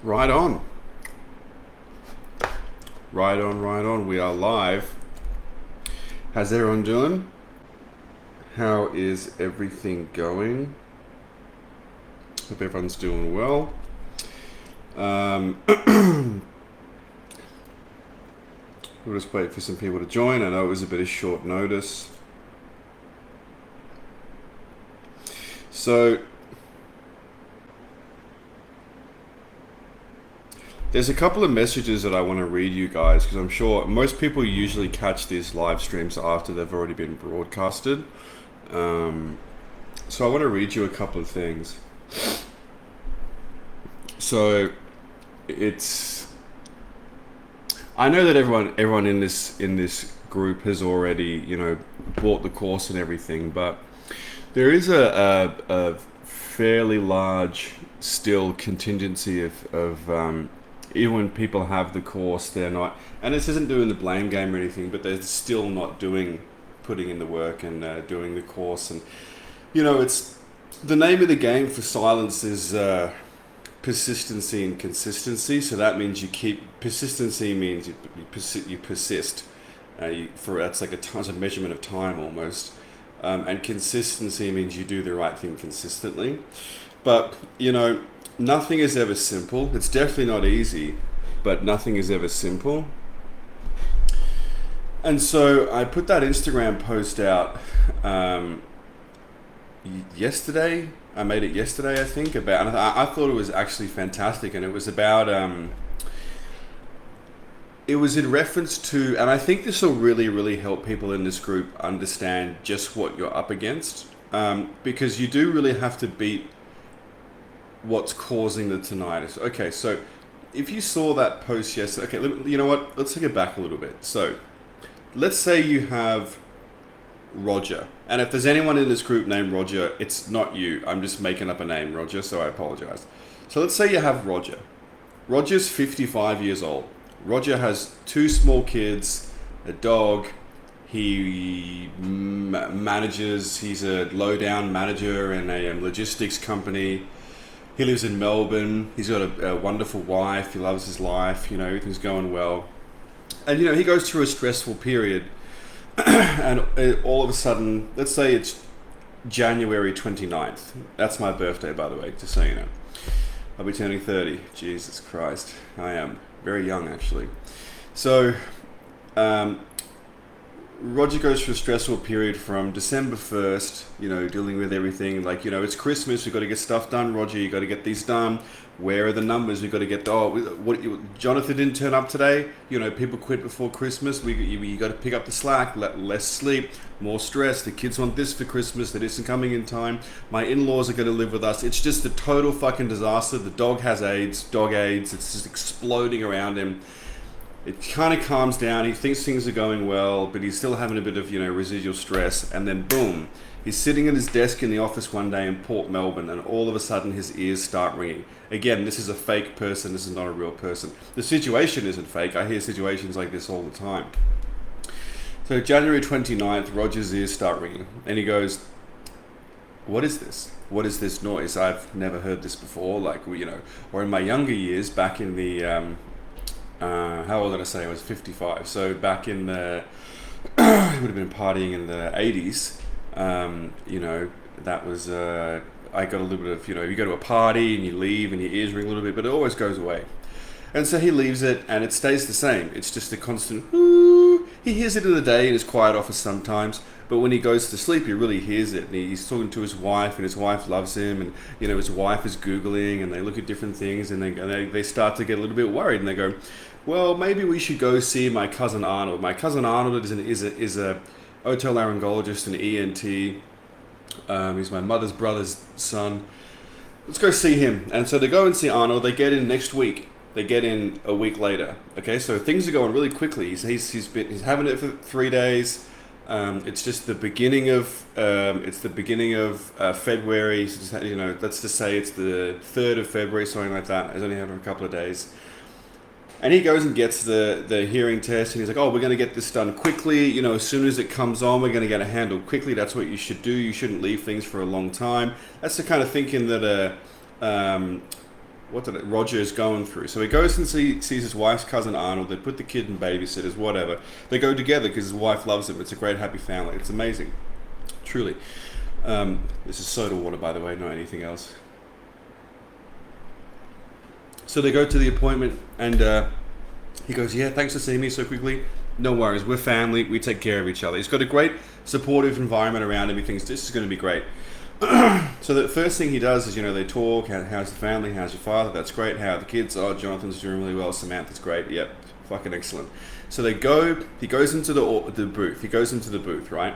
Right on. Right on, right on. We are live. How's everyone doing? How is everything going? Hope everyone's doing well. We'll just wait for some people to join. I know it was a bit of short notice. So, there's a couple of messages that I want to read you guys because I'm sure most people usually catch these live streams after they've already been broadcasted. So I want to read you a couple of things. So it's I know that everyone in this group has already bought the course and everything, but there is a fairly large still contingency of even when people have the course, they're not, and this isn't doing the blame game or anything, but they're still not putting in the work and doing the course. And it's the name of the game for silence is persistency and consistency. So that means persistency means you persist. That's like it's a measurement of time almost. And consistency means you do the right thing consistently. But nothing is ever simple. It's definitely not easy, but nothing is ever simple. And so I put that Instagram post out yesterday. I made it yesterday, I think, and I thought it was actually fantastic. And it was about, it was in reference to, and I think this will really, really help people in this group understand just what you're up against. Because you do really have to beat what's causing the tinnitus. Okay, so if you saw that post yesterday, okay, you know what? Let's take it back a little bit. So let's say you have Roger. And if there's anyone in this group named Roger, it's not you. I'm just making up a name, Roger, so I apologize. So let's say you have Roger. Roger's 55 years old. Roger has two small kids, a dog. He manages, he's a low-down manager in a logistics company. He lives in Melbourne. He's got a wonderful wife. He loves his life. Everything's going well. And, he goes through a stressful period. And all of a sudden, let's say it's January 29th. That's my birthday, by the way, just so you know. I'll be turning 30. Jesus Christ. I am very young, actually. So, Roger goes through a stressful period from December 1st, dealing with everything. Like, it's Christmas, we've got to get stuff done. Roger, you got to get these done. Where are the numbers? We've got to get, Jonathan didn't turn up today. People quit before Christmas. You got to pick up the slack, less sleep, more stress. The kids want this for Christmas that isn't coming in time. My in-laws are going to live with us. It's just a total fucking disaster. The dog has dog AIDS. It's just exploding around him. It kind of calms down. He thinks things are going well, but he's still having a bit of, residual stress. And then boom, he's sitting at his desk in the office one day in Port Melbourne, and all of a sudden his ears start ringing. Again, this is a fake person. This is not a real person. The situation isn't fake. I hear situations like this all the time. So January 29th, Roger's ears start ringing, and he goes, "What is this? What is this noise? I've never heard this before." Or in my younger years, back in the how old did I say? I was 55. So back in the, I would have been partying in the 80s. That was, I got a little bit of, you go to a party and you leave and your ears ring a little bit, but it always goes away. And so he leaves it and it stays the same. It's just a constant, whoo. He hears it in the day in his quiet office sometimes, but when he goes to sleep, he really hears it. And he's talking to his wife, and his wife loves him, and his wife is Googling, and they look at different things, and they start to get a little bit worried, and they go, "Well, maybe we should go see my cousin Arnold. My cousin Arnold is a otolaryngologist and ENT. He's my mother's brother's son. Let's go see him." And so they go and see Arnold. They get in next week. They get in a week later. Okay, so things are going really quickly. He's having it for 3 days. It's just the beginning of February. Let's just say it's the 3rd of February, something like that. It's only having a couple of days. And he goes and gets the hearing test, and he's like, "Oh, we're going to get this done quickly. As soon as it comes on, we're going to get it handled quickly. That's what you should do. You shouldn't leave things for a long time." That's the kind of thinking that Roger is going through. So he goes and sees his wife's cousin Arnold. They put the kid in babysitters, whatever. They go together because his wife loves him. It's a great happy family. It's amazing, truly. This is soda water, by the way, not anything else. So they go to the appointment, and he goes, yeah, thanks for seeing me so quickly. No worries, we're family, we take care of each other. He's got a great supportive environment around him. He thinks this is going to be great. So the first thing he does is, they talk. How's the family? How's your father? That's great. How are the kids? Oh, Jonathan's doing really well. Samantha's great. Yep, fucking excellent. So he goes into the booth. He goes into the booth, right?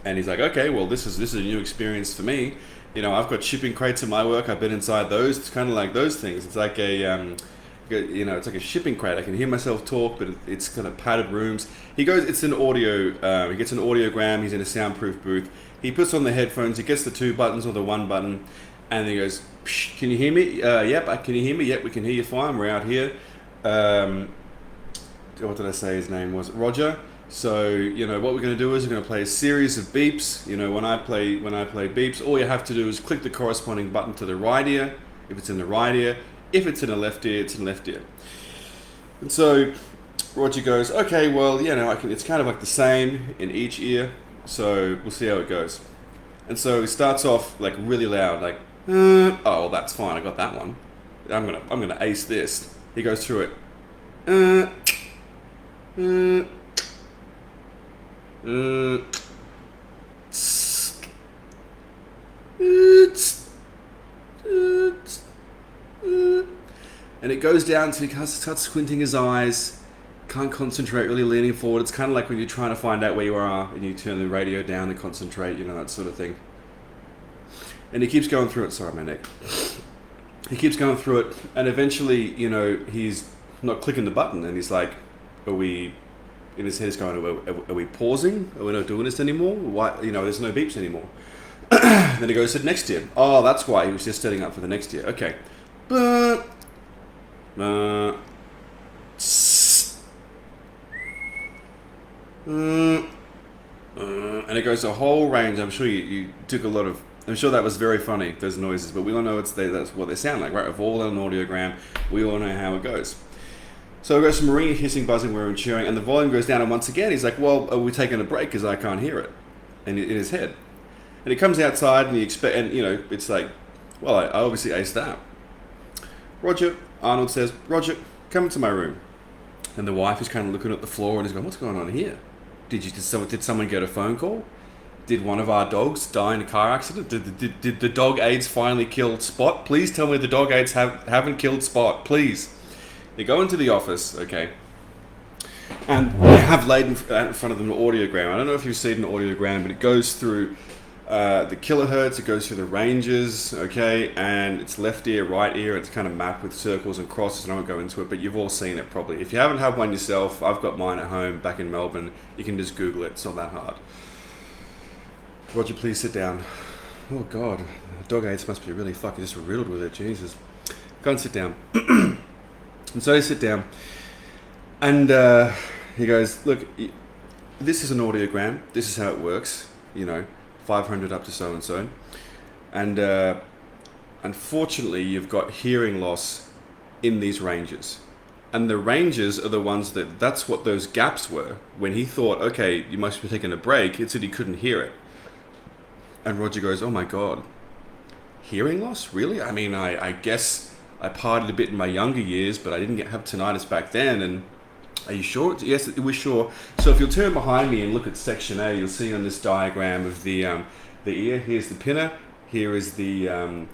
And he's like, okay, well, this is a new experience for me. I've got shipping crates in my work. I've been inside those. It's kind of like those things. It's like it's like a shipping crate. I can hear myself talk, but it's kind of padded rooms. It's an audio. He gets an audiogram. He's in a soundproof booth. He puts on the headphones. He gets the 2 buttons or the 1 button, and he goes, "Can you hear me? Yep. Can you hear me? Yep. We can hear you fine. We're out here." What did I say? His name was Roger. So what we're going to do is we're going to play a series of beeps. When I play beeps, all you have to do is click the corresponding button to the right ear. If it's in the right ear, if it's in the left ear, it's in the left ear. And so Roger goes, okay, well, it's kind of like the same in each ear. So we'll see how it goes. And so he starts off like really loud, like, oh, well, that's fine. I got that one. I'm gonna ace this. He goes through it. And it goes down to he starts squinting his eyes. Can't concentrate, really leaning forward. It's kind of like when you're trying to find out where you are and you turn the radio down and concentrate, that sort of thing. And he keeps going through it. Sorry, my neck. He keeps going through it, and eventually, he's not clicking the button, and he's like, in his head he's going, are we pausing? Are we not doing this anymore? Why, there's no beeps anymore. Then he goes to the next year. Oh, that's why he was just setting up for the next year. Okay. And it goes a whole range. I'm sure you took a lot of. I'm sure that was very funny, those noises, but we all know that's what they sound like, right? We've all done an audiogram. We all know how it goes. So it goes from ringing, hissing, buzzing, whirring, cheering, and the volume goes down. And once again, he's like, well, are we taking a break because I can't hear it? And in his head. And he comes outside and it's like, well, I obviously aced that. Arnold says, Roger, come into my room. And the wife is kind of looking at the floor and is going, what's going on here? Did someone get a phone call? Did one of our dogs die in a car accident? Did the dog aids finally kill Spot? Please tell me the dog aids haven't killed Spot, please. They go into the office, okay, and they have laid in front of them an audiogram. I don't know if you've seen an audiogram, but it goes through the kilohertz, it goes through the ranges, okay, and it's left ear, right ear. It's kind of mapped with circles and crosses, and I won't go into it, but you've all seen it probably. If you haven't had one yourself, I've got mine at home back in Melbourne. You can just Google it. It's not that hard. Roger, please sit down. Oh God, dog aids must be really fucking just riddled with it. Jesus, go and sit down. And so they sit down, and he goes, look, this is an audiogram. This is how it works. 500 up to so and so, and unfortunately, you've got hearing loss in these ranges. And the ranges are the ones that's what those gaps were. When he thought, okay, you must be taking a break, it said he couldn't hear it. And Roger goes, oh my God, hearing loss? Really? I mean, I guess I partied a bit in my younger years, but I didn't have tinnitus back then. And are you sure? Yes, we're sure. So if you'll turn behind me and look at section A, you'll see on this diagram of the ear, here's the pinna, here is the ear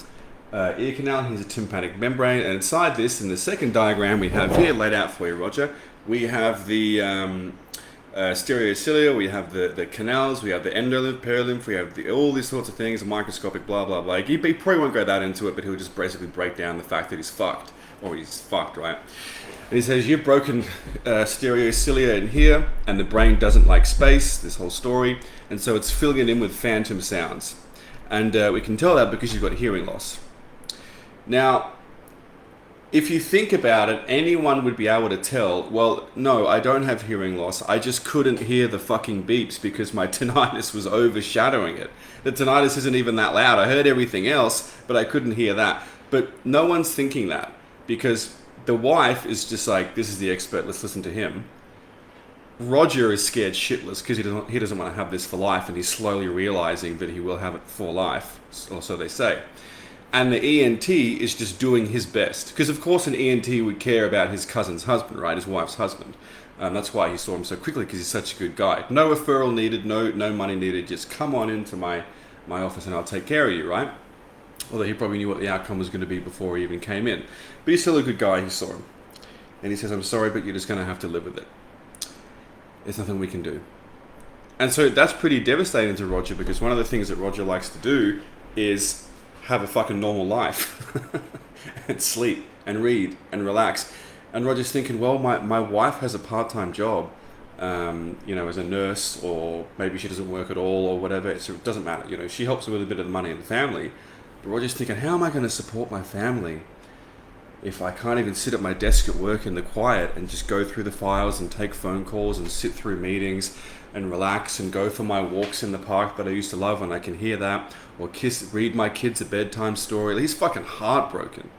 canal, here's a tympanic membrane, and inside this, in the second diagram we have here, laid out for you, Roger, we have the stereocilia, we have the canals, we have the endolymph, perilymph, we have all these sorts of things, microscopic, blah, blah, blah. He probably won't go that into it, but he'll just basically break down the fact that he's fucked, or he's fucked, right? And he says, you've broken stereocilia in here, and the brain doesn't like space, this whole story, and so it's filling it in with phantom sounds. And we can tell that because you've got hearing loss. Now, if you think about it, anyone would be able to tell, well, no, I don't have hearing loss. I just couldn't hear the fucking beeps because my tinnitus was overshadowing it. The tinnitus isn't even that loud. I heard everything else, but I couldn't hear that. But no one's thinking that, because the wife is just like, this is the expert, let's listen to him. Roger is scared shitless because he doesn't want to have this for life, and he's slowly realizing that he will have it for life, or so they say. And the ENT is just doing his best, because of course an ENT would care about his cousin's husband, right, his wife's husband. That's why he saw him so quickly, because he's such a good guy. No referral needed, no money needed, just come on into my office and I'll take care of you, right? Although he probably knew what the outcome was going to be before he even came in. But he's still a good guy, he saw him. And he says, I'm sorry, but you're just going to have to live with it. There's nothing we can do. And so that's pretty devastating to Roger, because one of the things that Roger likes to do is have a fucking normal life and sleep and read and relax. And Roger's thinking, well, my wife has a part-time job, as a nurse, or maybe she doesn't work at all or whatever. So it doesn't matter. She helps with a bit of the money in the family. But Roger's thinking, how am I going to support my family if I can't even sit at my desk at work in the quiet and just go through the files and take phone calls and sit through meetings and relax and go for my walks in the park that I used to love when I can hear that, or read my kids a bedtime story. He's fucking heartbroken.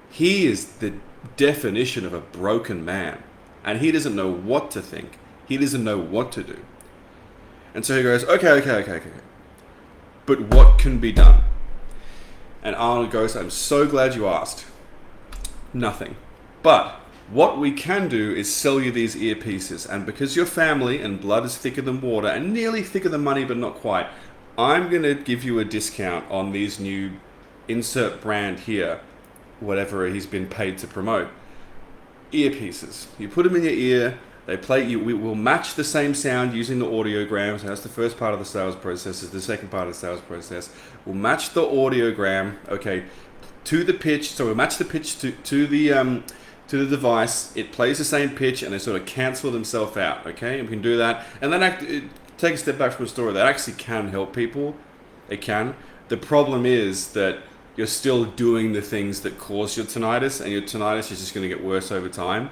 He is the definition of a broken man, and he doesn't know what to think. He doesn't know what to do. And so he goes, okay. But what can be done? And Arnold goes, I'm so glad you asked. Nothing. But what we can do is sell you these earpieces, and because you're family and blood is thicker than water and nearly thicker than money but not quite, I'm going to give you a discount on these new insert brand here, whatever he's been paid to promote. Earpieces. You put them in your ear, they play you. We will match the same sound using the audiogram. So that's the first part of the sales process. Is the second part of the sales process. We'll match the audiogram, okay, to the pitch. So we'll match the pitch to the device. It plays the same pitch, and they sort of cancel themselves out, okay? And we can do that. And then take a step back from the story. That actually can help people. It can. The problem is that you're still doing the things that cause your tinnitus, and your tinnitus is just going to get worse over time.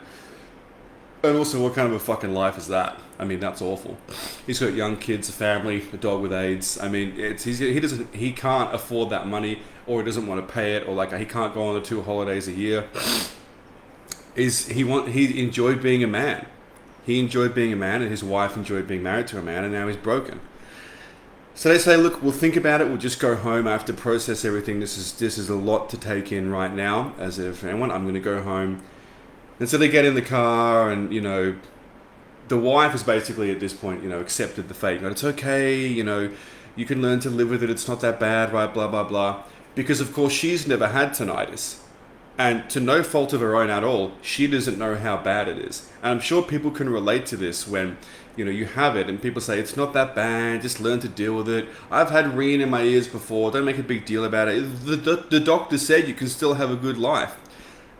And also, what kind of a fucking life is that? I mean, that's awful. He's got young kids, a family, a dog with AIDS. I mean, he can't afford that money, or he doesn't want to pay it, or like he can't go on the 2 holidays a year. He enjoyed being a man. He enjoyed being a man, and his wife enjoyed being married to a man, and now he's broken. So they say, look, we'll think about it. We'll just go home. I have to process everything. This is a lot to take in right now. As if anyone, I'm going to go home. And so they get in the car, and the wife has basically at this point, accepted the fate. It's okay. You can learn to live with it. It's not that bad, right? Blah blah blah. Because of course she's never had tinnitus, and to no fault of her own at all, she doesn't know how bad it is. And I'm sure people can relate to this when you have it and people say it's not that bad, just learn to deal with it. I've had ringing in my ears before, don't make a big deal about it. The doctor said you can still have a good life.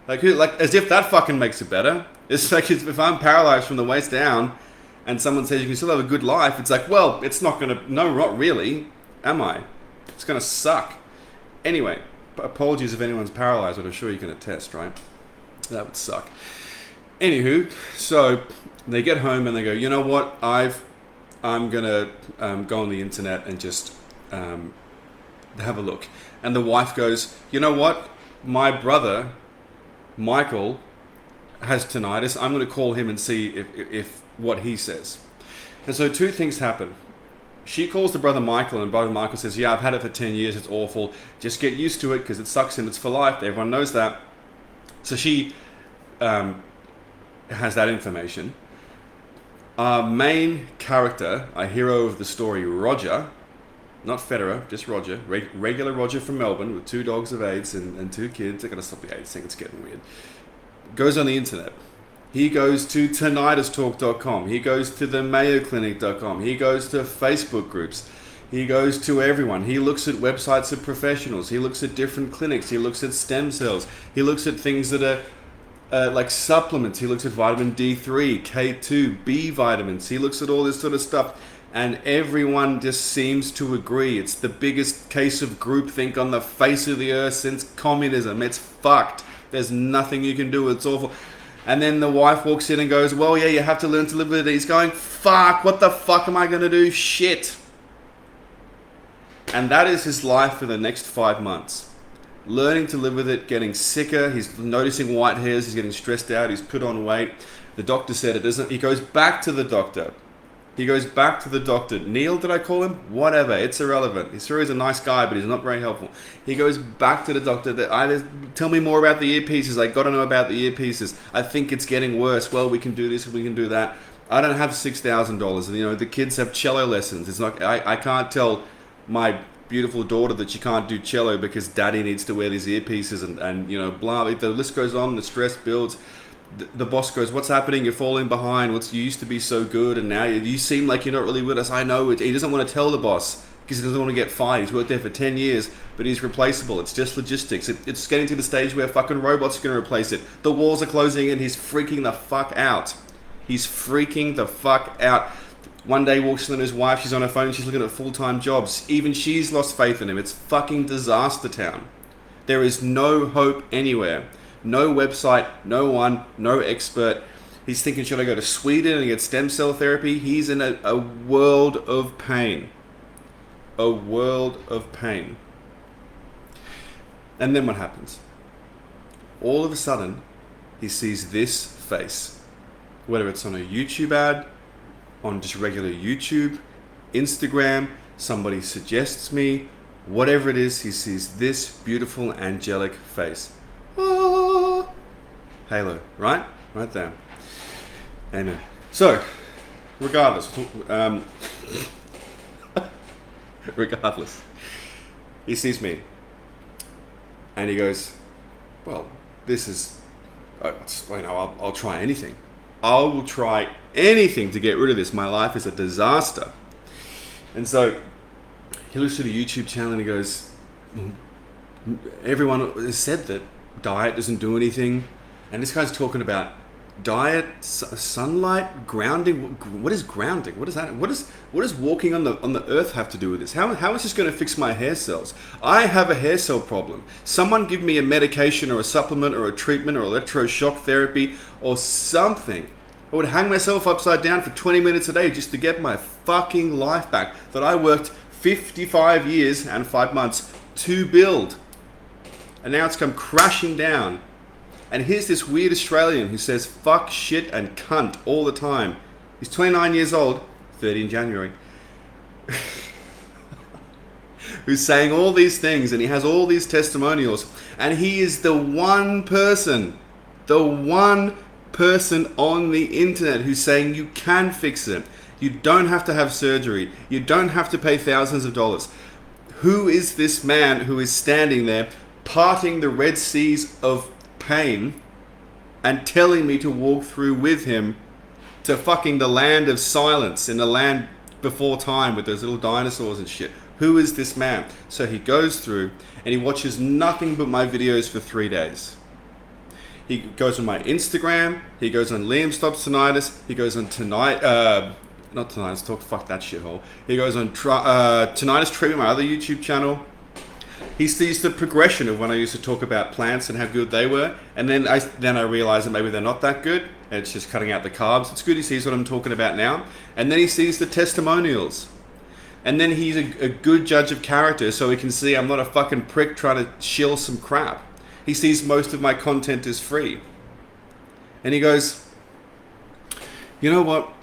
Like as if that fucking makes it better. It's like if I'm paralyzed from the waist down and someone says you can still have a good life, it's like, well, it's not gonna, no, not really, am I? It's gonna suck. Anyway, apologies if anyone's paralyzed, but I'm sure you can attest, right? That would suck. Anywho, so they get home and they go, you know what? I'm gonna go on the internet and just have a look. And the wife goes, you know what? My brother, Michael, has tinnitus. I'm gonna call him and see if what he says. And so 2 things happen. She calls the brother Michael, and brother Michael says, yeah, I've had it for 10 years. It's awful. Just get used to it because it sucks and it's for life. Everyone knows that. So she has that information. Our main character, our hero of the story, Roger, not Federer, just Roger, regular Roger from Melbourne with 2 dogs of AIDS and 2 kids. I gotta stop the AIDS thing, it's getting weird. Goes on the internet. He goes to tinnitustalk.com. He goes to the mayoclinic.com. He goes to Facebook groups. He goes to everyone. He looks at websites of professionals. He looks at different clinics. He looks at stem cells. He looks at things that are like supplements. He looks at vitamin D3, K2, B vitamins. He looks at all this sort of stuff. And everyone just seems to agree. It's the biggest case of groupthink on the face of the earth since communism. It's fucked. There's nothing you can do. It's awful. And then the wife walks in and goes, well, yeah, you have to learn to live with it. He's going, fuck, what the fuck am I going to do? Shit. And that is his life for the next 5 months. learning to live with it, getting sicker. He's noticing white hairs. He's getting stressed out. He's put on weight. The doctor said it isn't. He goes back to the doctor. Neil, did I call him? Whatever. It's irrelevant. He's sure he's a nice guy, but he's not very helpful. He goes back to the doctor. Tell me more about the earpieces. I got to know about the earpieces. I think it's getting worse. Well, we can do this. We can do that. I don't have $6,000. You know, the kids have cello lessons. It's not. I can't tell my beautiful daughter that she can't do cello because daddy needs to wear these earpieces and you know, blah. The list goes on. The stress builds. The boss goes, what's happening? You're falling behind. You used to be so good, and now you seem like you're not really with us. I know it. He doesn't want to tell the boss because he doesn't want to get fired. He's worked there for 10 years, but he's replaceable. It's just logistics. It's getting to the stage where fucking robots are going to replace it. The walls are closing in. He's freaking the fuck out. One day walks in on his wife. She's on her phone. She's looking at full-time jobs. Even she's lost faith in him. It's fucking disaster town. There is no hope anywhere. No website, no one, no expert. He's thinking, should I go to Sweden and get stem cell therapy? He's in a world of pain. A world of pain. And then what happens? All of a sudden, he sees this face. Whether it's on a YouTube ad, on just regular YouTube, Instagram, somebody suggests me, whatever it is, he sees this beautiful angelic face. Oh, halo, right? Right there. Amen. So, regardless, he sees me and he goes, well, this is, I'll try anything. I will try anything to get rid of this. My life is a disaster. And so he looks at the YouTube channel and he goes, everyone has said that diet doesn't do anything, and this guy's talking about diet, sunlight, grounding. What is grounding? What is that? What does walking on the earth have to do with this? How is this going to fix my hair cells? I have a hair cell problem. Someone give me a medication or a supplement or a treatment or electroshock therapy or something. I would hang myself upside down for 20 minutes a day just to get my fucking life back that I worked 55 years and 5 months to build. And now it's come crashing down. And here's this weird Australian who says fuck, shit, and cunt all the time. He's 29 years old, 30 in January, who's saying all these things, and he has all these testimonials. And he is the one person on the internet who's saying you can fix it. You don't have to have surgery. You don't have to pay thousands of dollars. Who is this man who is standing there parting the Red Seas of pain and telling me to walk through with him to fucking the land of silence, in the land before time with those little dinosaurs and shit? Who is this man? So he goes through and he watches nothing but my videos for 3 days. He goes on my Instagram, he goes on Liam Stops Tinnitus, he goes on not Tinnitus Talk, fuck that shithole. He goes on Tinnitus Treatment, my other YouTube channel. He sees the progression of when I used to talk about plants and how good they were, and then I realize that maybe they're not that good, and it's just cutting out the carbs. It's good he sees what I'm talking about now, and then he sees the testimonials. And then he's a good judge of character, so he can see I'm not a fucking prick trying to shill some crap. He sees most of my content is free. And he goes, you know what?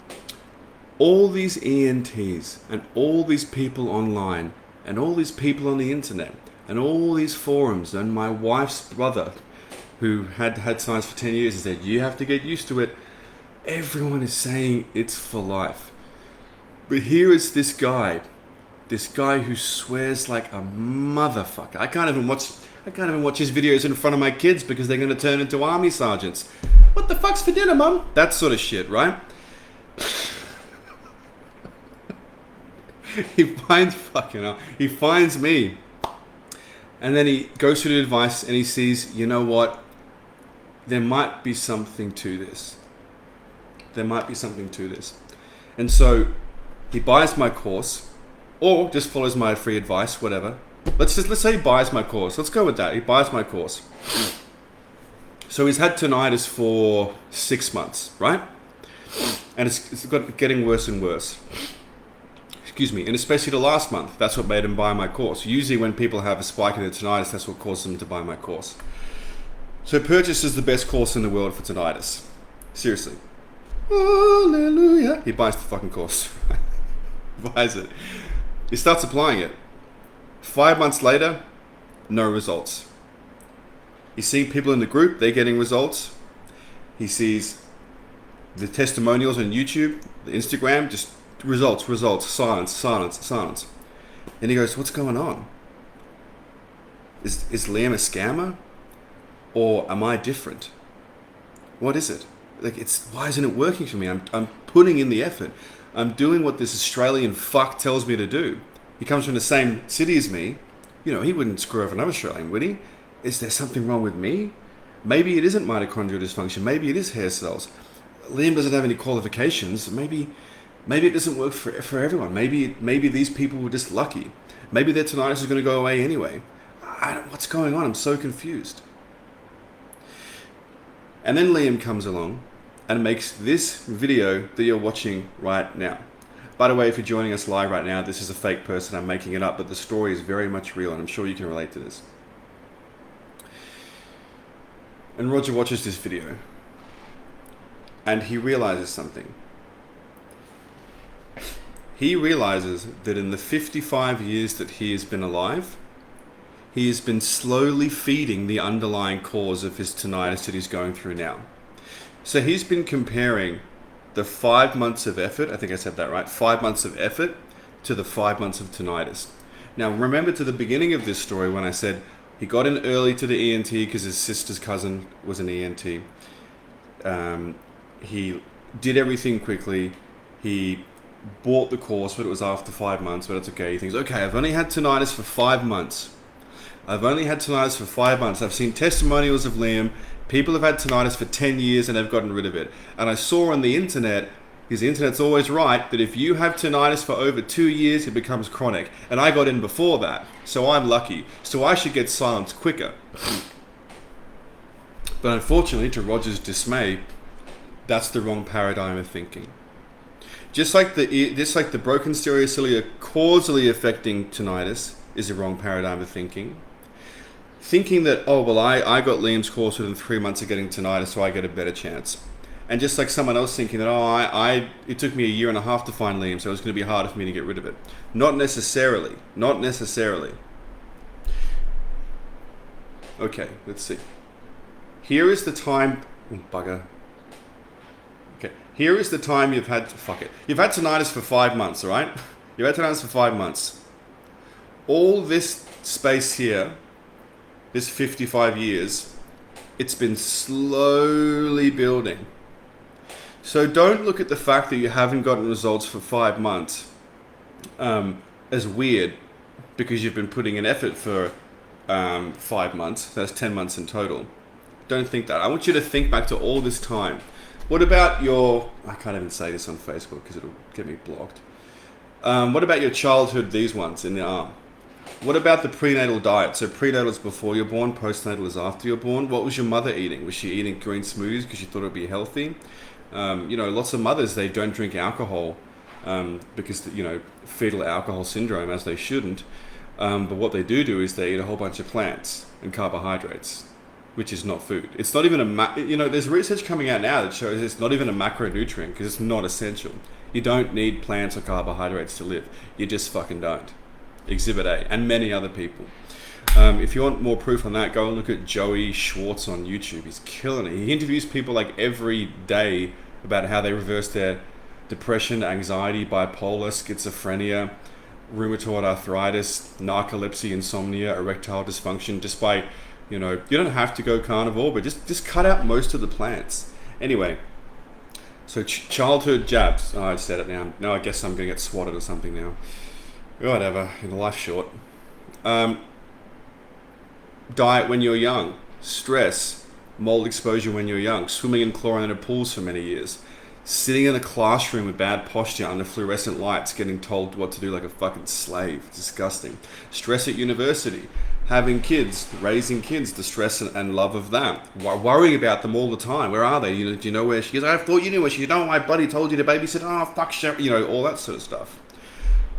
All these ENTs and all these people online and all these people on the internet and all these forums, and my wife's brother who had science for 10 years and said, you have to get used to it. Everyone is saying it's for life. But here is this guy who swears like a motherfucker. I can't even watch his videos in front of my kids because they're going to turn into army sergeants. What the fuck's for dinner, mum? That sort of shit, right? He finds me. And then he goes through the advice and he sees, you know what? There might be something to this. And so he buys my course, or just follows my free advice, whatever. Let's say he buys my course. Let's go with that. He buys my course. So he's had tinnitus for 6 months, right? And it's getting worse and worse. excuse me, and especially the last month. That's what made him buy my course. Usually when people have a spike in their tinnitus, that's what causes them to buy my course. So purchases the best course in the world for tinnitus. Seriously. Hallelujah. He buys the fucking course. Buys it. He starts applying it. 5 months later, no results. He's seeing people in the group, they're getting results. He sees the testimonials on YouTube, the Instagram, just results, silence. And he goes, what's going on? Is Liam a scammer? Or am I different? What is it? Like, why isn't it working for me? I'm putting in the effort. I'm doing what this Australian fuck tells me to do. He comes from the same city as me. You know, he wouldn't screw over another Australian, would he? Is there something wrong with me? Maybe it isn't mitochondrial dysfunction. Maybe it is hair cells. Liam doesn't have any qualifications. Maybe it doesn't work for everyone. Maybe these people were just lucky. Maybe their tinnitus is going to go away anyway. What's going on? I'm so confused. And then Liam comes along and makes this video that you're watching right now. By the way, if you're joining us live right now, this is a fake person. I'm making it up, but the story is very much real, and I'm sure you can relate to this. And Roger watches this video, and he realizes something. He realizes that in the 55 years that he has been alive, he has been slowly feeding the underlying cause of his tinnitus that he's going through now. So he's been comparing the 5 months of effort, I think I said that right, 5 months of effort to the 5 months of tinnitus. Now remember to the beginning of this story when I said he got in early to the ENT because his sister's cousin was an ENT. He did everything quickly. He bought the course, but it was after 5 months, but it's okay. He thinks, okay, I've only had tinnitus for 5 months. I've seen testimonials of Liam. People have had tinnitus for 10 years and have gotten rid of it. And I saw on the internet, because the internet's always right, that if you have tinnitus for over 2 years, it becomes chronic. And I got in before that, so I'm lucky. So I should get silenced quicker. But unfortunately, to Roger's dismay, that's the wrong paradigm of thinking. Just like the broken stereocilia causally affecting tinnitus is a wrong paradigm of thinking. Thinking that, oh, well, I got Liam's course within 3 months of getting tinnitus, so I get a better chance. And just like someone else thinking that, oh, it took me 1.5 years to find Liam, so it's going to be harder for me to get rid of it. Not necessarily. Not necessarily. Okay, let's see. Here is the time... Oh, bugger. Okay, here is the time you've had... Fuck it. You've had tinnitus for 5 months, all right? You've had tinnitus for 5 months. All this space here, this 55 years, it's been slowly building. So don't look at the fact that you haven't gotten results for 5 months as weird, because you've been putting in effort for 5 months. That's 10 months in total. Don't think that. I want you to think back to all this time. What about your... I can't even say this on Facebook because it'll get me blocked. What about your childhood, these ones in the arm? What about the prenatal diet? So prenatal is before you're born, postnatal is after you're born. What was your mother eating? Was she eating green smoothies because she thought it would be healthy? Lots of mothers, they don't drink alcohol because, fetal alcohol syndrome, as they shouldn't. But what they do is they eat a whole bunch of plants and carbohydrates, which is not food. It's not even there's research coming out now that shows it's not even a macronutrient because it's not essential. You don't need plants or carbohydrates to live. You just fucking don't. Exhibit A, and many other people. If you want more proof on that, go and look at Joey Schwartz on YouTube. He's killing it. He interviews people like every day about how they reverse their depression, anxiety, bipolar, schizophrenia, rheumatoid arthritis, narcolepsy, insomnia, erectile dysfunction, just by, you don't have to go carnivore, but just cut out most of the plants. Anyway, so childhood jabs. Oh, I said it now. No, I guess I'm going to get swatted or something now. Whatever, life's short. Diet when you're young, stress, mold exposure when you're young, swimming in chlorinated pools for many years, sitting in a classroom with bad posture under fluorescent lights, getting told what to do like a fucking slave. It's disgusting. Stress at university, having kids, raising kids, the stress and love of that, worrying about them all the time. Where are they? Do you know where she is? I thought you knew where she is. No, my buddy told you to babysit. Oh, fuck, all that sort of stuff.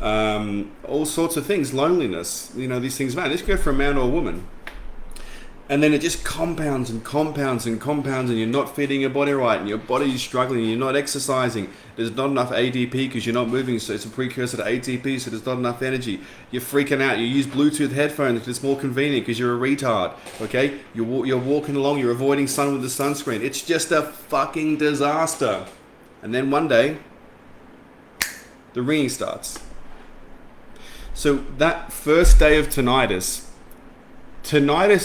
all sorts of things, loneliness, these things, man. This could go for a man or a woman. And then it just compounds and compounds and compounds, and you're not feeding your body right, and your body is struggling, and you're not exercising. There's not enough ADP because you're not moving, so it's a precursor to ATP, so there's not enough energy. You're freaking out. You use Bluetooth headphones because it's more convenient because you're a retard, okay? You're walking along, you're avoiding sun with the sunscreen. It's just a fucking disaster. And then one day, the ringing starts. So that first day of tinnitus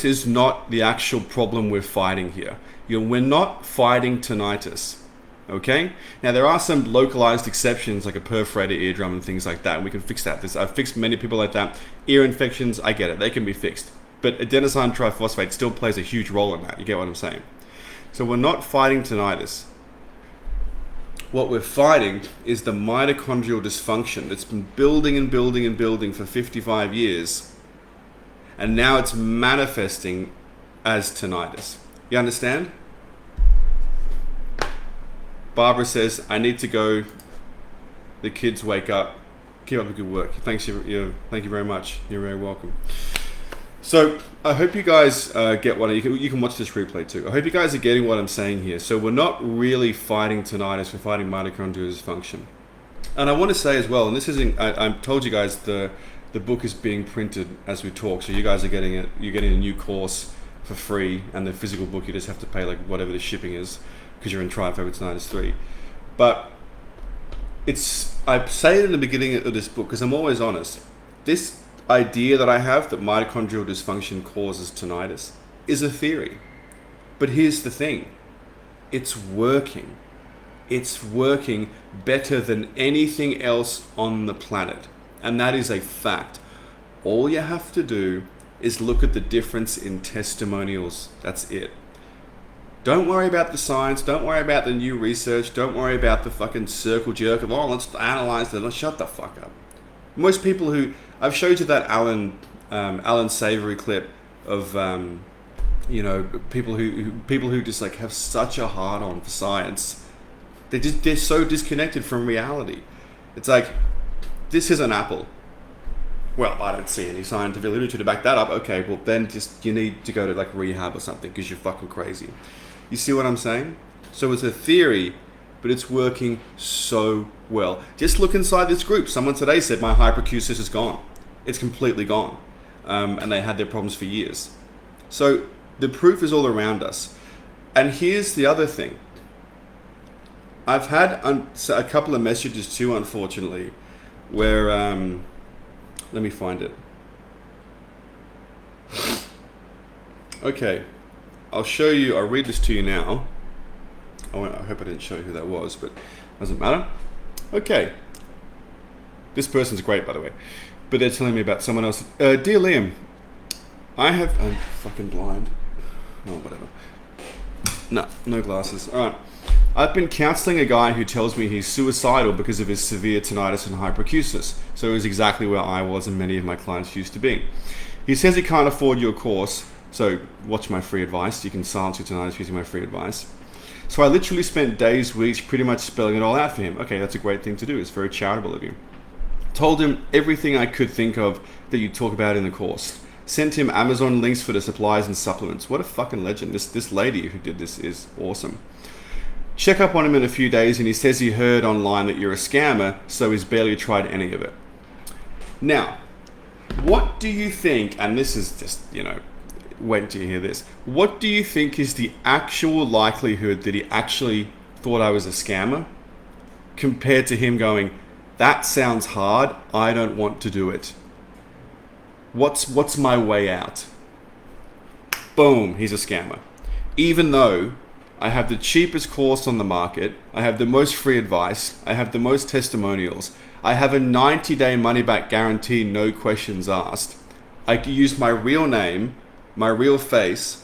is not the actual problem we're fighting here. We're not fighting tinnitus, okay? Now, there are some localized exceptions, like a perforated eardrum and things like that, and we can fix that. I've fixed many people like that. Ear infections, I get it. They can be fixed. But adenosine triphosphate still plays a huge role in that. You get what I'm saying? So we're not fighting tinnitus. What we're fighting is the mitochondrial dysfunction that's been building and building and building for 55 years. And now it's manifesting as tinnitus. You understand? Barbara says, I need to go. The kids wake up. Keep up the good work. Thank you very much. You're very welcome. So I hope you guys get what you can watch this replay too. I hope you guys are getting what I'm saying here. So we're not really fighting tinnitus. We're fighting mitochondrial dysfunction. And I want to say as well, and this isn't. I told you guys the book is being printed as we talk, so you guys are getting it. You're getting a new course for free, and the physical book you just have to pay like whatever the shipping is because you're in Triumph over Tinnitus 3. But I say it in the beginning of this book because I'm always honest. This idea that I have that mitochondrial dysfunction causes tinnitus is a theory. But here's the thing. It's working. It's working better than anything else on the planet. And that is a fact. All you have to do is look at the difference in testimonials. That's it. Don't worry about the science. Don't worry about the new research. Don't worry about the fucking circle jerk of, let's analyze it. Let's shut the fuck up. Most people who... I've showed you that Alan Savory clip of, people who just like have such a hard on for science. They're so disconnected from reality. It's like, this is an apple. Well, I don't see any scientific literature to back that up. Okay, well then you need to go to like rehab or something because you're fucking crazy. You see what I'm saying? So it's a theory, but it's working so well. Just look inside this group. Someone today said my hyperacusis is gone. It's completely gone. And they had their problems for years. So the proof is all around us. And here's the other thing. I've had a couple of messages too, unfortunately, where, let me find it. Okay, I'll show you, I'll read this to you now. I hope I didn't show you who that was, but doesn't matter. Okay, this person's great, by the way, but they're telling me about someone else. Dear Liam, I'm fucking blind. Oh, whatever. No glasses. All right. I've been counseling a guy who tells me he's suicidal because of his severe tinnitus and hyperacusis. So it's exactly where I was and many of my clients used to be. He says he can't afford your course, so watch my free advice. You can silence your tinnitus using my free advice. So I literally spent days, weeks, pretty much spelling it all out for him. Okay, that's a great thing to do. It's very charitable of you. Told him everything I could think of that you talk about in the course. Sent him Amazon links for the supplies and supplements. What a fucking legend. This lady who did this is awesome. Check up on him in a few days and he says he heard online that you're a scammer, so he's barely tried any of it. Now, what do you think, and this is just, wait until you hear this. What do you think is the actual likelihood that he actually thought I was a scammer compared to him going, that sounds hard, I don't want to do it. What's my way out? Boom, he's a scammer. Even though I have the cheapest course on the market, I have the most free advice, I have the most testimonials, I have a 90-day money-back guarantee, no questions asked. I can use my real name, my real face,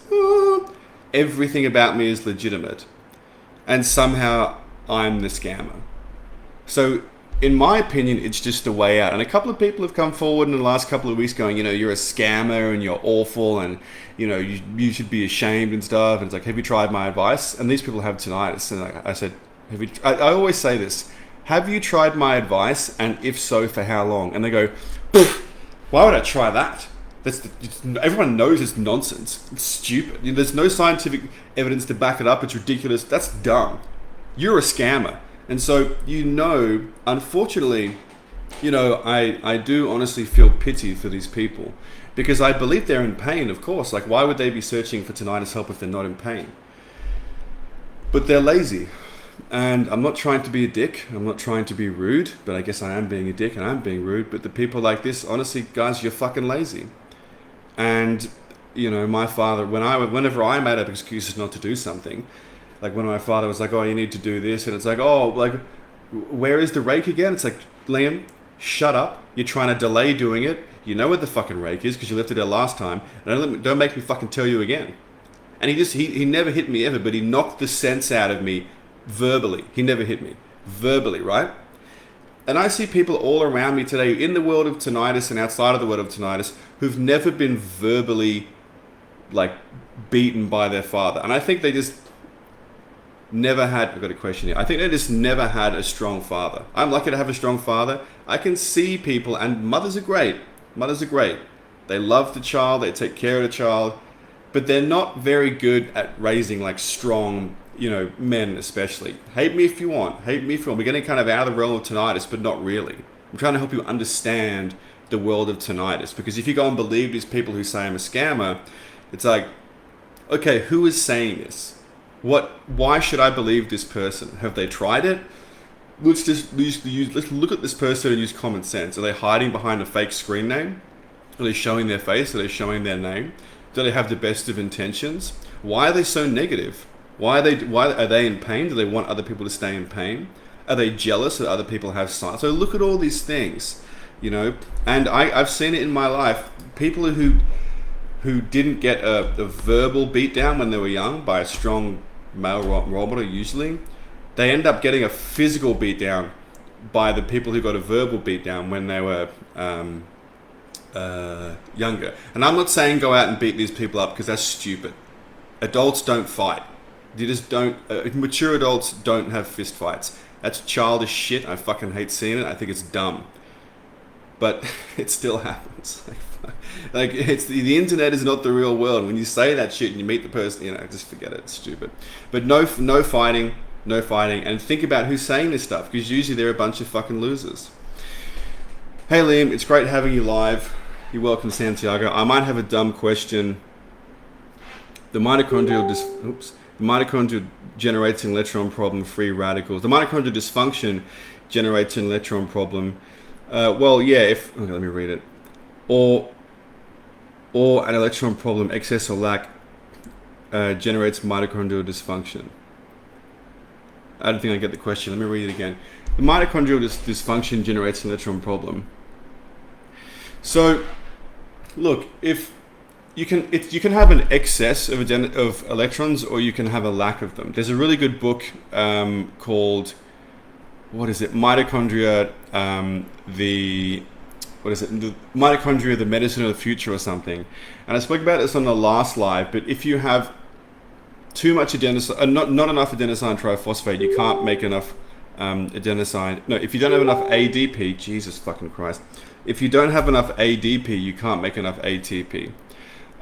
everything about me is legitimate. And somehow I'm the scammer. So in my opinion, it's just a way out. And a couple of people have come forward in the last couple of weeks going, you're a scammer and you're awful and, you should be ashamed and stuff. And it's like, have you tried my advice? And these people have tinnitus. And I said, I always say this, have you tried my advice? And if so, for how long? And they go, why would I try that? Everyone knows it's nonsense. It's stupid. There's no scientific evidence to back it up. It's ridiculous. That's dumb. You're a scammer. And so, unfortunately, I do honestly feel pity for these people, because I believe they're in pain, of course. Like, why would they be searching for tinnitus help if they're not in pain? But they're lazy. And I'm not trying to be a dick. I'm not trying to be rude, but I guess I am being a dick and I'm being rude. But the people like this, honestly, guys, you're fucking lazy. And, my father, whenever I made up excuses not to do something, like when my father was like, oh, you need to do this. And it's like, oh, like, where is the rake again? It's like, Liam, shut up. You're trying to delay doing it. You know where the fucking rake is because you left it there last time. And don't make me fucking tell you again. And he never hit me ever, but he knocked the sense out of me verbally. He never hit me. Verbally, right? And I see people all around me today in the world of tinnitus and outside of the world of tinnitus who've never been verbally, like, beaten by their father. And I think they just never had, I've got a question here. I think they just never had a strong father. I'm lucky to have a strong father. I can see people, and mothers are great. Mothers are great. They love the child, they take care of the child, but they're not very good at raising, like, strong, men especially. Hate me if you want. Hate me if you want. We're getting kind of out of the realm of tinnitus, but not really. I'm trying to help you understand the world of tinnitus, because if you go and believe these people who say I'm a scammer, it's like, okay, who is saying this? Why should I believe this person? Have they tried it? Let's look at this person and use common sense. Are they hiding behind a fake screen name? Are they showing their face? Are they showing their name? Do they have the best of intentions? Why are they so negative? Why are they in pain? Do they want other people to stay in pain? Are they jealous that other people have silence? So look at all these things, and I've seen it in my life. People who didn't get a verbal beatdown when they were young by a strong male role model, usually, they end up getting a physical beatdown by the people who got a verbal beatdown when they were younger. And I'm not saying go out and beat these people up, because that's stupid. Adults don't fight. You just don't. Mature adults don't have fist fights. That's childish shit. I fucking hate seeing it. I think it's dumb. But it still happens. Like it's the internet is not the real world. When you say that shit and you meet the person, just forget it. It's stupid. But no fighting, and think about who's saying this stuff, because usually they're a bunch of fucking losers. Hey Liam, it's great having you live. You're welcome, Santiago. I might have a dumb question. The mitochondrial generates an electron problem, free radicals. The mitochondrial dysfunction generates an electron problem. Let me read it. Or an electron problem, excess or lack, generates mitochondrial dysfunction. I don't think I get the question. Let me read it again. The mitochondrial dysfunction generates an electron problem. So, look, if you can have an excess of electrons, or you can have a lack of them. There's a really good book called, Mitochondria, the Mitochondria, the Medicine of the Future or something. And I spoke about this on the last live, but if you have too much adenosine, not enough adenosine triphosphate, you can't make enough adenosine. No, if you don't have enough ADP, Jesus fucking Christ. If you don't have enough ADP, you can't make enough ATP.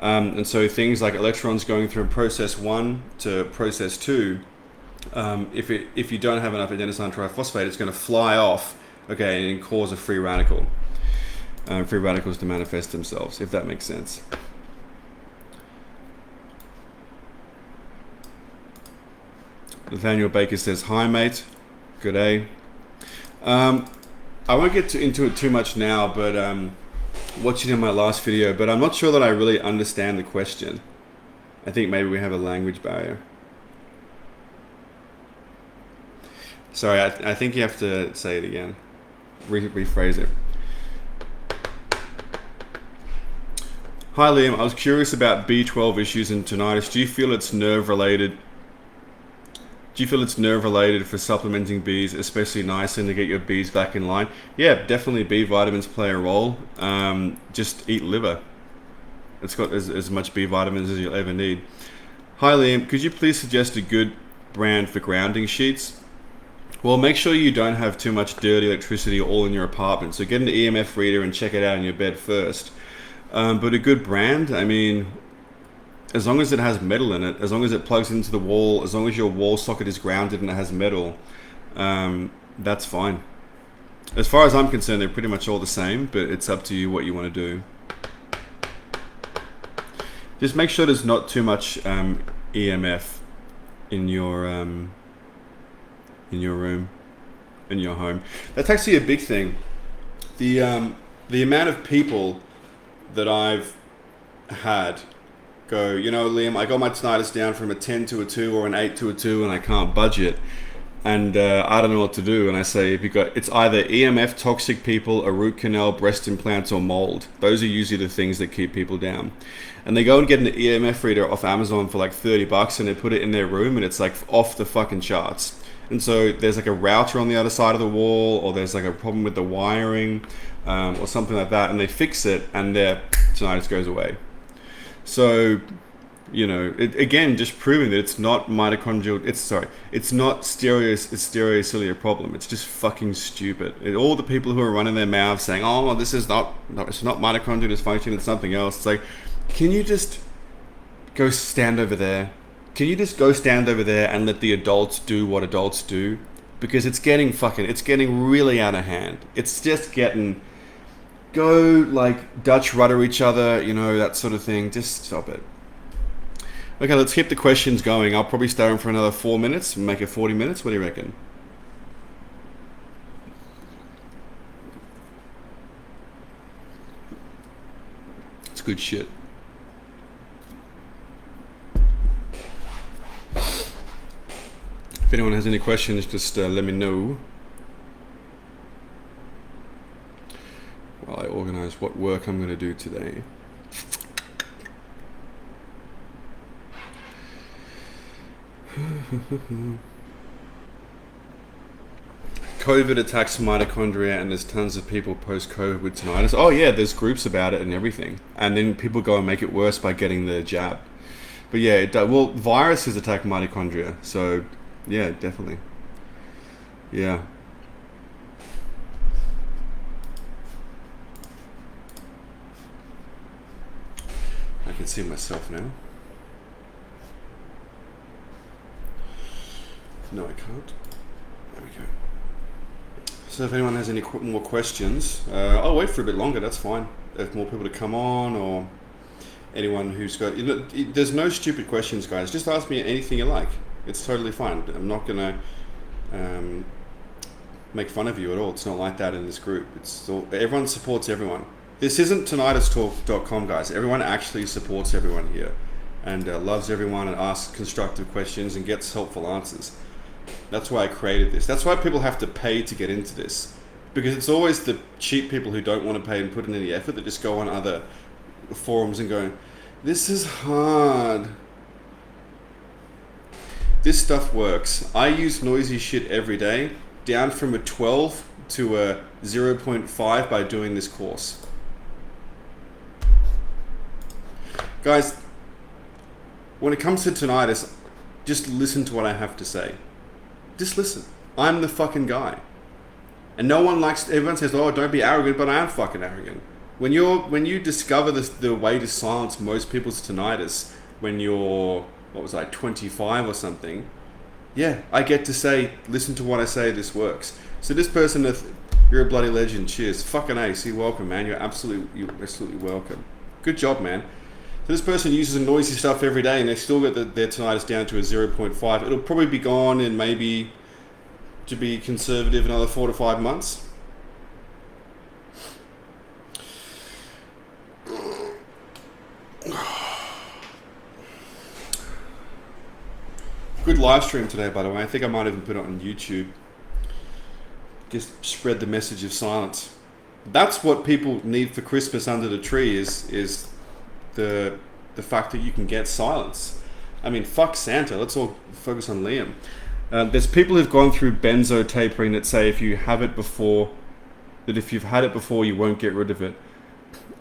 And so things like electrons going through process 1 to process 2, if you don't have enough adenosine triphosphate, it's going to fly off, and cause a free radical. Free radicals to manifest themselves, if that makes sense. Nathaniel Baker says, hi mate, good day. I won't get into it too much now, but watching in my last video, but I'm not sure that I really understand the question. I think maybe we have a language barrier. Sorry, I think you have to say it again. Rephrase it. Hi Liam, I was curious about B12 issues in tinnitus. Do you feel it's nerve related? For supplementing Bs, especially niacin, to get your Bs back in line? Yeah, definitely B vitamins play a role. Just eat liver. It's got as much B vitamins as you'll ever need. Hi Liam, could you please suggest a good brand for grounding sheets? Well, make sure you don't have too much dirty electricity all in your apartment. So get an EMF reader and check it out in your bed first. But a good brand, I mean, as long as it has metal in it, as long as it plugs into the wall, as long as your wall socket is grounded and it has metal, that's fine. As far as I'm concerned, they're pretty much all the same, but it's up to you what you want to do. Just make sure there's not too much EMF in your room, in your home. That's actually a big thing. The amount of people that I've had go, you know, Liam, I got my tinnitus down from a 10 to a 2 or an 8 to a 2 and I can't budge it. And I don't know what to do. And I say, if you got, it's either EMF, toxic people, a root canal, breast implants, or mold. Those are usually the things that keep people down. And they go and get an EMF reader off Amazon for like $30 and they put it in their room and it's like off the fucking charts. And so there's like a router on the other side of the wall, or there's like a problem with the wiring, or something like that, and they fix it and their tinnitus goes away. So, you know, again, just proving that it's not mitochondrial, it's not stereocilia problem. It's just fucking stupid. All the people who are running their mouths saying, oh, this is not it's not mitochondrial dysfunction, it's something else. It's like, can you just go stand over there? Can you just go stand over there and let the adults do what adults do? Because it's getting really out of hand. It's just getting, go like Dutch rudder each other, you know, that sort of thing. Just stop it. Okay, let's keep the questions going. I'll probably stay on for another 4 minutes and make it 40 minutes. What do you reckon? It's good shit. If anyone has any questions, just let me know while I organize what work I'm going to do today. COVID attacks mitochondria, and there's tons of people post-COVID with tinnitus. Oh yeah, there's groups about it and everything. And then people go and make it worse by getting the jab. But yeah, it does. Well, viruses attack mitochondria, so yeah, definitely. Yeah. I can see myself now. No, I can't. There we go. So if anyone has any more questions, I'll wait for a bit longer, that's fine. If more people to come on, or anyone who's got, you know, there's no stupid questions, guys. Just ask me anything you like. It's totally fine. I'm not gonna make fun of you at all. It's not like that in this group. It's all, everyone supports everyone. This isn't tinnitustalk.com, guys. Everyone actually supports everyone here, and loves everyone, and asks constructive questions and gets helpful answers. That's why I created this. That's why people have to pay to get into this, because it's always the cheap people who don't want to pay and put in any effort that just go on other forums and go, this is hard. This stuff works. I use noisy shit every day, down from a 12 to a 0.5 by doing this course. Guys, when it comes to tinnitus, just listen to what I have to say. Just listen. I'm the fucking guy. And no one likes, everyone says, oh, don't be arrogant, but I am fucking arrogant. When you discover the way to silence most people's tinnitus when you're, what was I, 25 or something, yeah, I get to say, listen to what I say, this works. So this person, you're a bloody legend, cheers. Fucking ace, you're welcome, man. You're absolutely welcome. Good job, man. So this person uses noisy stuff every day and they still get their tinnitus down to a 0.5. It'll probably be gone in, maybe, to be conservative, another 4 to 5 months. Good live stream today, by the way. I think I might even put it on YouTube. Just spread the message of silence. That's what people need for Christmas under the tree, is the fact that you can get silence. I mean, fuck Santa. Let's all focus on Liam. There's people who've gone through benzo tapering that say if you've had it before, you won't get rid of it.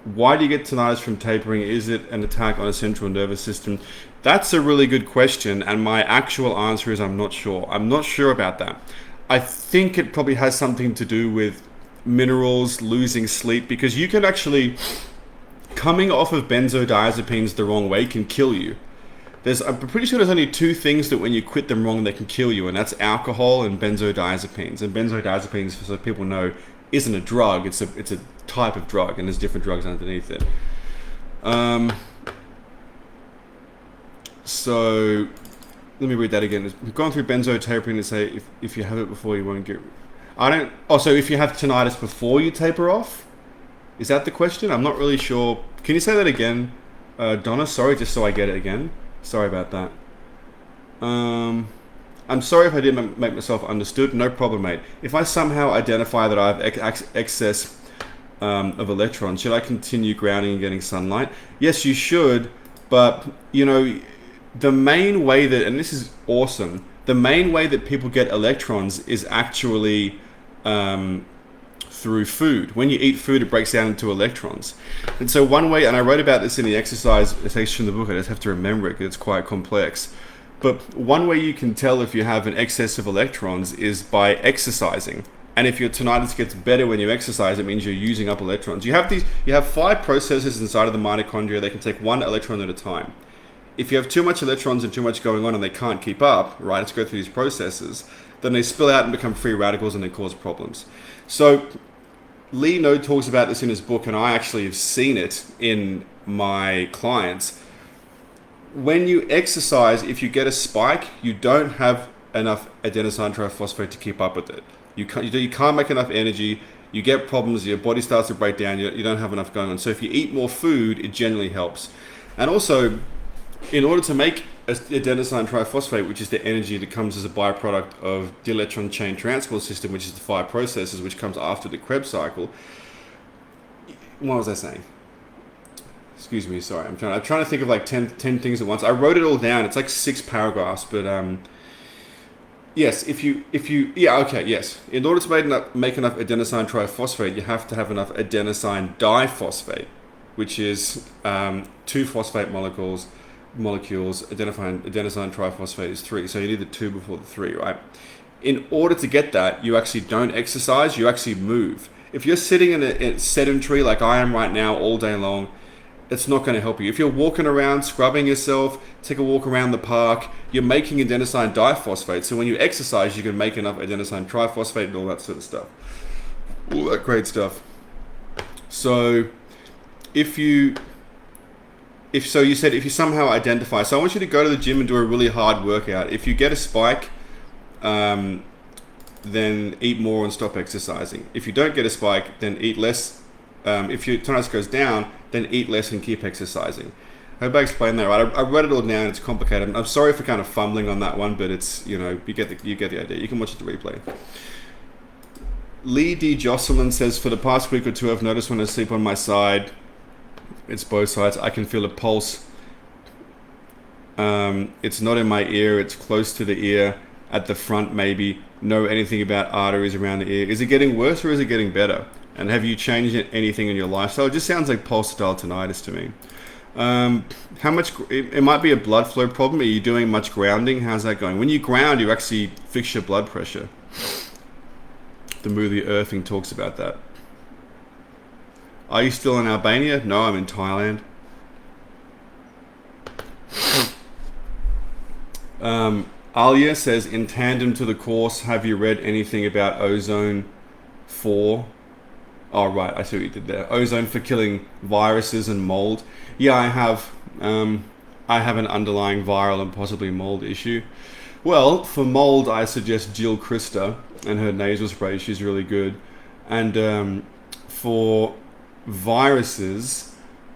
Why do you get tinnitus from tapering? Is it an attack on a central nervous system? That's a really good question, and my actual answer is I'm not sure. I'm not sure about that. I think it probably has something to do with minerals, losing sleep, because you can actually, coming off of benzodiazepines the wrong way can kill you. I'm pretty sure there's only two things that when you quit them wrong, they can kill you, and that's alcohol and benzodiazepines. And benzodiazepines, so people know, isn't a drug. It's a type of drug, and there's different drugs underneath it. So let me read that again. We've gone through benzotaper and say if you have it before, you won't get. I don't. Oh, so if you have tinnitus before you taper off, is that the question? I'm not really sure. Can you say that again, Donna? Sorry, just so I get it again. Sorry about that. I'm sorry if I didn't make myself understood. No problem, mate. If I somehow identify that I have excess of electrons, should I continue grounding and getting sunlight? Yes, you should. But, you know, the main way that, and this is awesome, the main way that people get electrons is actually through food. When you eat food, it breaks down into electrons. And so one way, and I wrote about this in the exercise section of the book, I just have to remember it because it's quite complex. But one way you can tell if you have an excess of electrons is by exercising. And if your tinnitus gets better when you exercise, it means you're using up electrons. You have 5 processes inside of the mitochondria. They can take 1 electron at a time. If you have too much electrons and too much going on and they can't keep up, right, let's go through these processes, then they spill out and become free radicals and they cause problems. So Lee No talks about this in his book, and I actually have seen it in my clients. When you exercise, if you get a spike, you don't have enough adenosine triphosphate to keep up with it. You can't make enough energy, you get problems, your body starts to break down, you don't have enough going on. So if you eat more food, it generally helps. And also, in order to make adenosine triphosphate, which is the energy that comes as a byproduct of the electron chain transport system, which is the 5 processes, which comes after the Krebs cycle. What was I saying? Excuse me, sorry. I'm trying to think of like 10 things at once. I wrote it all down. It's like 6 paragraphs, but yes, yes. In order to make enough adenosine triphosphate, you have to have enough adenosine diphosphate, which is 2 phosphate molecules. Adenosine triphosphate is 3, so you need the 2 before the 3, right? In order to get that, you actually don't exercise, you actually move. If you're sitting in a sedentary like I am right now all day long, it's not going to help you. If you're walking around, scrubbing yourself, take a walk around the park, you're making adenosine diphosphate. So when you exercise, you can make enough adenosine triphosphate and all that sort of stuff. All that great stuff. So you said if you somehow identify, so I want you to go to the gym and do a really hard workout. If you get a spike, then eat more and stop exercising. If you don't get a spike, then eat less. If your tinnitus goes down, then eat less and keep exercising. I hope I explained that right. I read it all down. It's complicated. I'm sorry for kind of fumbling on that one, but it's, you know, you get the idea. You can watch the replay. Lee D. Jocelyn says, for the past week or two, I've noticed when I sleep on my side, it's both sides, I can feel a pulse. It's not in my ear, it's close to the ear, at the front maybe. Know anything about arteries around the ear? Is it getting worse or is it getting better? And have you changed anything in your lifestyle? It just sounds like pulsatile tinnitus to me. How much? It might be a blood flow problem. Are you doing much grounding? How's that going? When you ground, you actually fix your blood pressure. The movie Earthing talks about that. Are you still in Albania? No, I'm in Thailand. Alia says, in tandem to the course, have you read anything about ozone 4? Oh, right, I see what you did there. Ozone for killing viruses and mold. Yeah, I have. I have an underlying viral and possibly mold issue. Well, for mold, I suggest Jill Christa and her nasal spray. She's really good. And for viruses,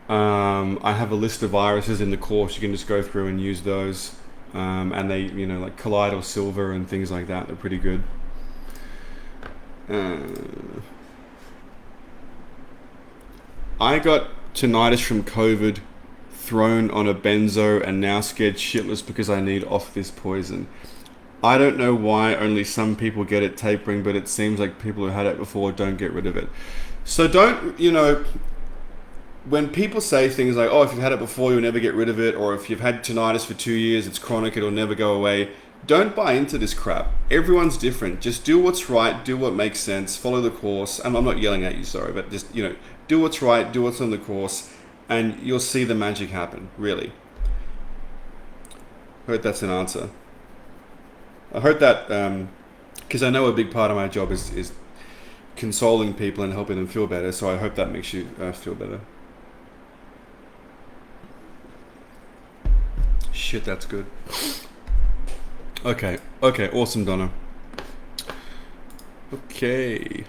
I have a list of viruses in the course. You can just go through and use those. And they, you know, like colloidal silver and things like that. They're pretty good. I got tinnitus from COVID, thrown on a benzo, and now scared shitless because I need off this poison. I don't know why only some people get it tapering, but it seems like people who had it before don't get rid of it. So don't, you know, when people say things like, oh, if you've had it before, you'll never get rid of it, or if you've had tinnitus for 2 years, it's chronic, it'll never go away, don't buy into this crap. Everyone's different. Just do what's right, do what makes sense, follow the course. And I'm not yelling at you, sorry, but just, do what's right, do what's on the course, and you'll see the magic happen, really. I hope that's an answer. I hope that, because I know a big part of my job is consoling people and helping them feel better, so I hope that makes you feel better. Shit, that's good. Okay, awesome, Donna. Okay.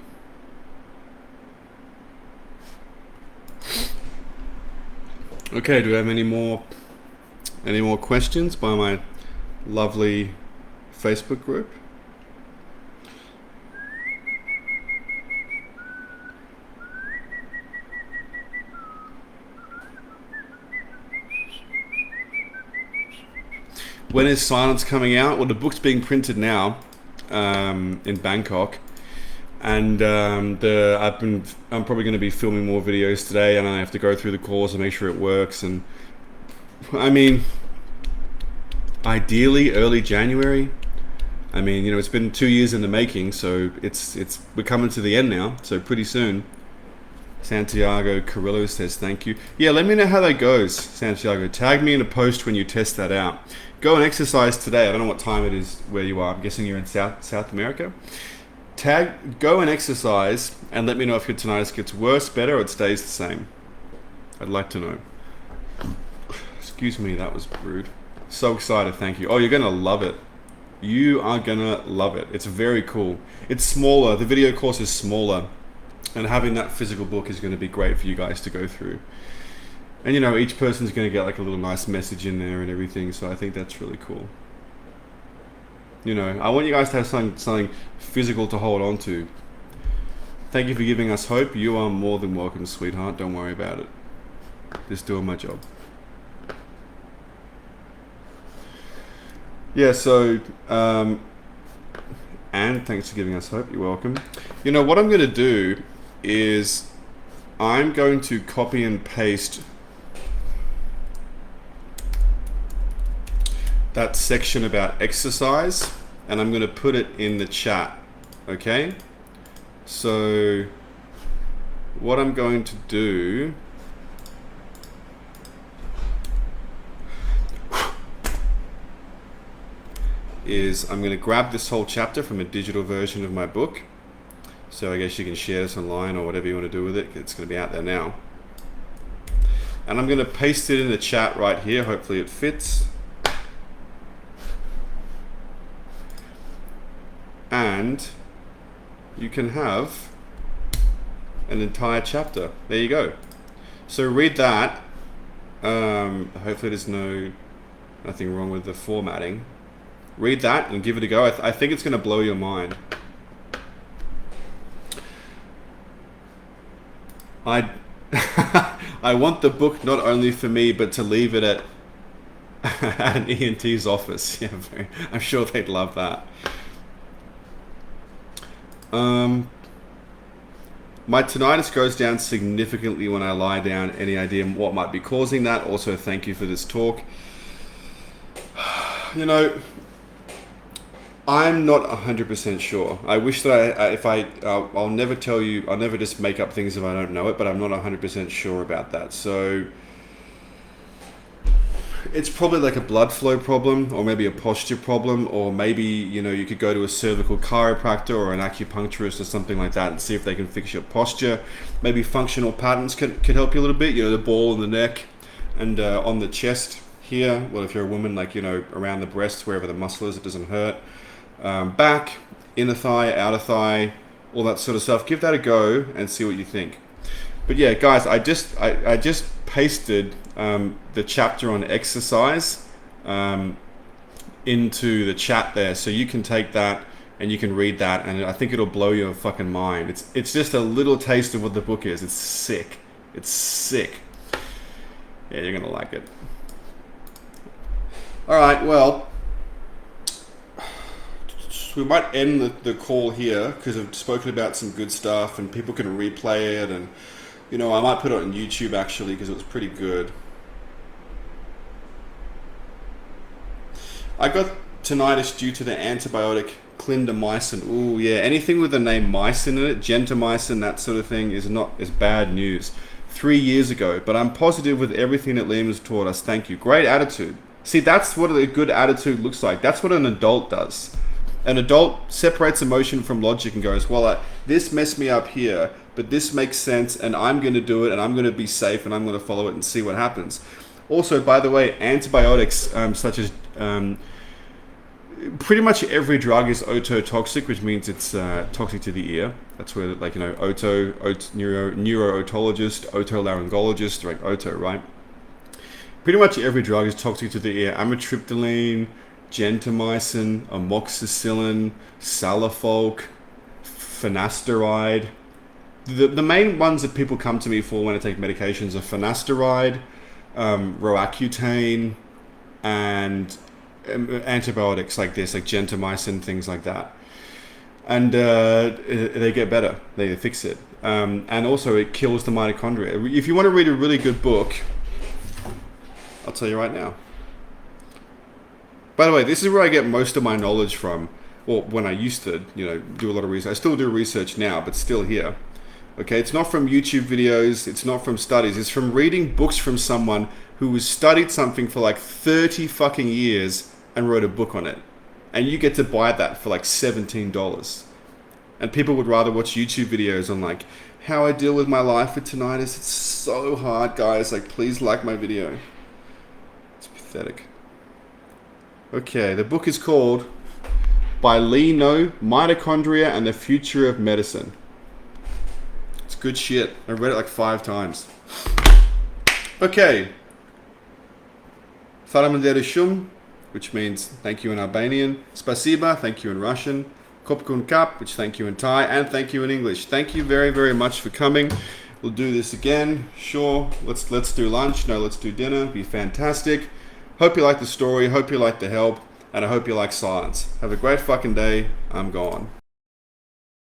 Okay, do we have any more questions by my lovely Facebook group? When is Silence coming out? Well, the book's being printed now in Bangkok, and I'm probably going to be filming more videos today, and I have to go through the course and make sure it works. And I mean, ideally early January. I mean, it's been 2 years in the making, so we're coming to the end now. So pretty soon. Santiago Carrillo says thank you. Yeah, let me know how that goes, Santiago. Tag me in a post when you test that out. Go and exercise today. I don't know what time it is where you are. I'm guessing you're in South America. Go and exercise and let me know if your tinnitus gets worse, better, or it stays the same. I'd like to know. Excuse me, that was rude. So excited, thank you. Oh, you're gonna love it. You are gonna love it. It's very cool. It's smaller. The video course is smaller. And having that physical book is going to be great for you guys to go through. And each person's going to get like a little nice message in there and everything. So I think that's really cool. I want you guys to have something physical to hold on to. Thank you for giving us hope. You are more than welcome, sweetheart. Don't worry about it. Just doing my job. Yeah, so... and thanks for giving us hope. You're welcome. What I'm going to do is I'm going to copy and paste that section about exercise, and I'm going to put it in the chat. Okay? So what I'm going to do is I'm going to grab this whole chapter from a digital version of my book. So I guess you can share this online or whatever you want to do with it. It's going to be out there now. And I'm going to paste it in the chat right here. Hopefully it fits. And you can have an entire chapter. There you go. So read that. Hopefully there's nothing wrong with the formatting. Read that and give it a go. I think it's going to blow your mind. I want the book not only for me, but to leave it at an ENT's office. Yeah, I'm sure they'd love that. My tinnitus goes down significantly when I lie down. Any idea what might be causing that? Also, thank you for this talk. I'm not 100% sure. I wish that I'll never tell you, I'll never just make up things if I don't know it, but I'm not 100% sure about that. So it's probably like a blood flow problem, or maybe a posture problem, or maybe, you could go to a cervical chiropractor or an acupuncturist or something like that and see if they can fix your posture. Maybe functional patterns could help you a little bit, the ball in the neck and on the chest here. Well, if you're a woman, like, around the breasts, wherever the muscle is, it doesn't hurt. Back, inner thigh, outer thigh, all that sort of stuff. Give that a go and see what you think. But yeah, guys, I just pasted the chapter on exercise into the chat there, so you can take that and you can read that, and I think it'll blow your fucking mind. It's just a little taste of what the book is. It's sick. It's sick. Yeah, you're gonna like it. All right, well. We might end the call here because I've spoken about some good stuff and people can replay it, and I might put it on YouTube actually because it was pretty good. I got tinnitus due to the antibiotic clindamycin. Ooh, yeah. Anything with the name mycin in it, gentamicin, that sort of thing, is bad news. 3 years ago, but I'm positive with everything that Liam has taught us. Thank you. Great attitude. See, that's what a good attitude looks like. That's what an adult does. An adult separates emotion from logic and goes, well, this messed me up here, but this makes sense, and I'm going to do it, and I'm going to be safe, and I'm going to follow it and see what happens. Also, by the way, antibiotics such as pretty much every drug is ototoxic, which means it's toxic to the ear. That's where, like, you know, neuro-otologist, otolaryngologist, like oto, right? Pretty much every drug is toxic to the ear. Amitriptyline, gentamicin, amoxicillin, Salofolk, finasteride. The main ones that people come to me for when I take medications are finasteride, Roaccutane, and antibiotics like this, like gentamicin, things like that. And they get better. They fix it. And also it kills the mitochondria. If you want to read a really good book, I'll tell you right now. By the way, this is where I get most of my knowledge from. Well, when I used to, you know, do a lot of research. I still do research now, but still here. Okay, it's not from YouTube videos. It's not from studies. It's from reading books from someone who has studied something for like 30 fucking years and wrote a book on it. And you get to buy that for like $17. And people would rather watch YouTube videos on like how I deal with my life with tinnitus. It's so hard, guys. Like, please like my video. It's pathetic. Okay, the book is called by Lee No, Mitochondria and the Future of Medicine. It's good shit. I read it like 5 times. Okay. Salam shum, which means thank you in Albanian. Spasiba, thank you in Russian. Kopkun kap, which thank you in Thai. And thank you in English. Thank you very, very much for coming. We'll do this again. Sure. Let's do lunch. No, let's do dinner. It'd be fantastic. Hope you like the story. Hope you like the help. And I hope you like silence. Have a great fucking day. I'm gone.